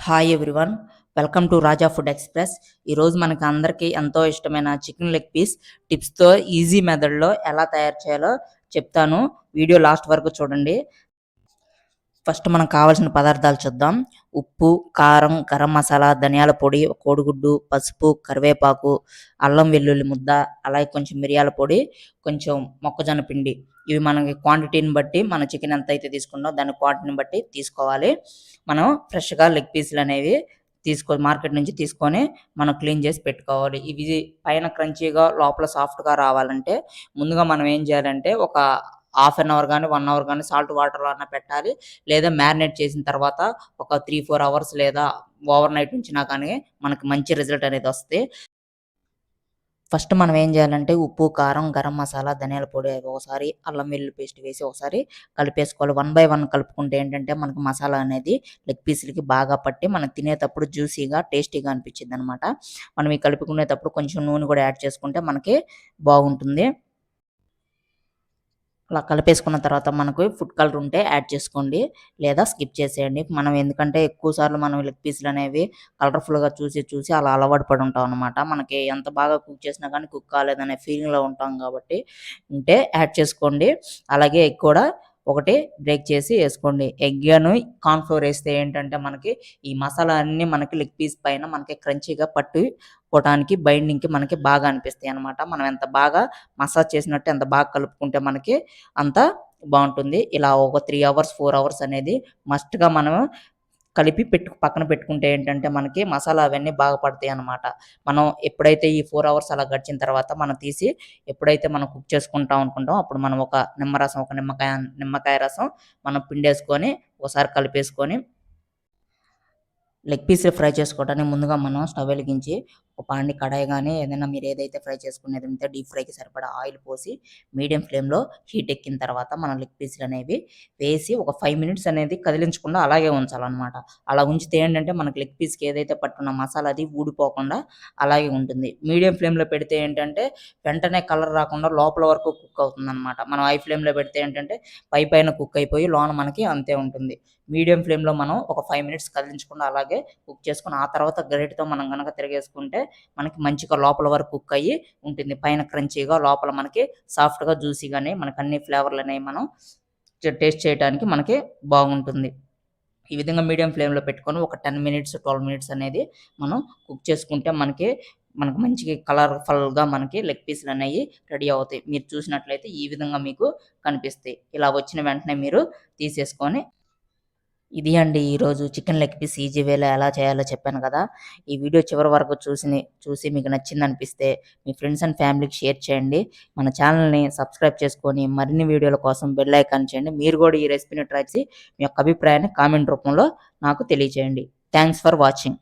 Hi everyone. Welcome to Raja food express. ఈరోజు మనకి అందరికీ ఎంతో ఇష్టమైన చికెన్ లెగ్ పీస్ టిప్స్తో ఈజీ మెథడ్లో ఎలా తయారు చేయాలో చెప్తాను. వీడియో లాస్ట్ వరకు చూడండి. ఫస్ట్ మనకు కావాల్సిన పదార్థాలు చూద్దాం. ఉప్పు, కారం, గరం మసాలా, ధనియాల పొడి, కోడిగుడ్డు, పసుపు, కరివేపాకు, అల్లం వెల్లుల్లి ముద్ద, అలాగే కొంచెం మిరియాల పొడి, కొంచెం మొక్కజొన్న పిండి. ఇవి మనకి క్వాంటిటీని బట్టి మన చికెన్ ఎంత అయితే తీసుకున్నామో దాని క్వాంటిటీని బట్టి తీసుకోవాలి. మనం ఫ్రెష్గా లెగ్ పీసులు అనేవి మార్కెట్ నుంచి తీసుకొని మనం క్లీన్ చేసి పెట్టుకోవాలి. ఇవి పైన క్రంచీగా లోపల సాఫ్ట్గా రావాలంటే ముందుగా మనం ఏం చేయాలంటే ఒక హాఫ్ అన్ అవర్ కానీ 1 అవర్ కానీ సాల్ట్ వాటర్లో అన్నా పెట్టాలి. లేదా మ్యారినేట్ చేసిన తర్వాత ఒక 3-4 అవర్స్ లేదా ఓవర్ నైట్ ఉంచినా కానీ మనకు మంచి రిజల్ట్ అనేది వస్తుంది. ఫస్ట్ మనం ఏం చేయాలంటే ఉప్పు, కారం, గరం మసాలా, ధనియాల పొడి ఒకసారి, అల్లం వెల్లుల్లి పేస్ట్ వేసి ఒకసారి కలిపేసుకోవాలి. 1 బై 1 కలుపుకుంటే ఏంటంటే మనకు మసాలా అనేది లెగ్ పీసులకి బాగా పట్టి మనం తినేటప్పుడు జ్యూసీగా టేస్టీగా అనిపించింది అనమాట. మనం ఈ కలుపుకునేటప్పుడు కొంచెం నూనె కూడా యాడ్ చేసుకుంటే మనకి బాగుంటుంది. అలా కలిపేసుకున్న తర్వాత మనకు ఫుడ్ కలర్ ఉంటే యాడ్ చేసుకోండి, లేదా స్కిప్ చేసేయండి. మనం ఎందుకంటే ఎక్కువ సార్లు మనం లెగ్ పీసులు అనేవి కలర్ఫుల్గా చూసి అలా అలవాటు పడి ఉంటాం అనమాట. మనకి ఎంత బాగా కుక్ చేసినా కానీ కుక్ కాలేదనే ఫీలింగ్లో ఉంటాం కాబట్టి ఉంటే యాడ్ చేసుకోండి. అలాగే ఎగ్ కూడా ఒకటి బ్రేక్ చేసి వేసుకోండి. ఎగ్ అను కార్న్‌ఫ్లోర్ వేస్తే ఏంటంటే మనకి ఈ మసాలా అన్నీ మనకి లెగ్ పీస్ పైన మనకి క్రంచీగా పట్టుకోవడానికి బైండింగ్‌కి మనకి బాగా అనిపిస్తాయి అనమాట. మనం ఎంత బాగా మసాజ్ చేసినట్టు ఎంత బాగా కలుపుకుంటే మనకి అంత బాగుంటుంది. ఇలా ఒక 3 అవర్స్ 4 అవర్స్ అనేది మస్ట్‌గా మనం కలిపి పక్కన పెట్టుకుంటే ఏంటంటే మనకి మసాలా అవన్నీ బాగా పడతాయి అన్నమాట. మనం ఎప్పుడైతే ఈ 4 అవర్స్ అలా గడిచిన తర్వాత మనం తీసి ఎప్పుడైతే మనం కుక్ చేసుకుంటాం అనుకుంటామో అప్పుడు మనం ఒక నిమ్మరసం, ఒక నిమ్మకాయ రసం మనం పిండేసుకొని ఒకసారి కలిపేసుకొని లెగ్ పీస్‌లు ఫ్రై చేసుకోవడానికి ముందుగా మనం స్టవ్ వెలిగించి ఒక కడాయి గానీ ఏదైనా మీరు ఏదైతే ఫ్రై చేసుకునేది ఉంటే డీప్ ఫ్రైకి సరిపడా ఆయిల్ పోసి మీడియం ఫ్లేమ్‌లో హీట్ ఎక్కిన తర్వాత మనం లెగ్ పీస్‌లు అనేవి వేసి ఒక 5 మినిట్స్ అనేది కదిలించకుండా అలాగే ఉంచాలన్నమాట. అలా ఉంచితే ఏంటంటే మనకి లెగ్ పీస్‌కి ఏదైతే పట్టుకున్న మసాలా అది ఊడిపోకుండా అలాగే ఉంటుంది. మీడియం ఫ్లేమ్‌లో పెడితే ఏంటంటే వెంటనే కలర్ రాకుండా లోపల వరకు కుక్ అవుతుందన్నమాట. మనం హై ఫ్లేమ్‌లో పెడితే ఏంటంటే పైన కుక్ అయిపోయి లోన మనకి అంతే ఉంటుంది. మీడియం ఫ్లేమ్‌లో మనం ఒక 5 మినిట్స్ కదిలించకుండా అలాగే కుక్ చేసుకొని ఆ తర్వాత గరిటెతో మనం గనక తిరగేసుకుంటే మనకి మంచిగా లోపల వరకు కుక్ అయ్యి ఉంటుంది. పైన క్రంచీగా లోపల మనకి సాఫ్ట్‌గా జ్యూసీగానే మనకు అన్ని ఫ్లేవర్లు అనేవి మనం టేస్ట్ చేయడానికి మనకి బాగుంటుంది. ఈ విధంగా మీడియం ఫ్లేమ్‌లో పెట్టుకొని ఒక 10 మినిట్స్ 12 మినిట్స్ అనేది మనం కుక్ చేసుకుంటే మనకు మంచి కలర్‌ఫుల్‌గా మనకి లెగ్ పీస్‌లు అనేవి రెడీ అవుతాయి. మీరు చూసినట్లయితే ఈ విధంగా మీకు కనిపిస్తాయి. ఇలా వచ్చిన వెంటనే మీరు తీసేసుకొని ఇది అండి ఈరోజు చికెన్ లెగ్ పీస్ ఈజీ వేలో ఎలా చేయాలో చెప్పాను కదా! ఈ వీడియో చివరి వరకు చూసి మీకు నచ్చిందనిపిస్తే మీ ఫ్రెండ్స్ అండ్ ఫ్యామిలీకి షేర్ చేయండి. మన ఛానల్‌ని సబ్స్క్రైబ్ చేసుకొని మరిన్ని వీడియోల కోసం బెల్ ఐకాన్ చేయండి. మీరు కూడా ఈ రెసిపీని ట్రై చేసి మీ యొక్క అభిప్రాయాన్ని కామెంట్ రూపంలో నాకు తెలియజేయండి. Thanks for watching.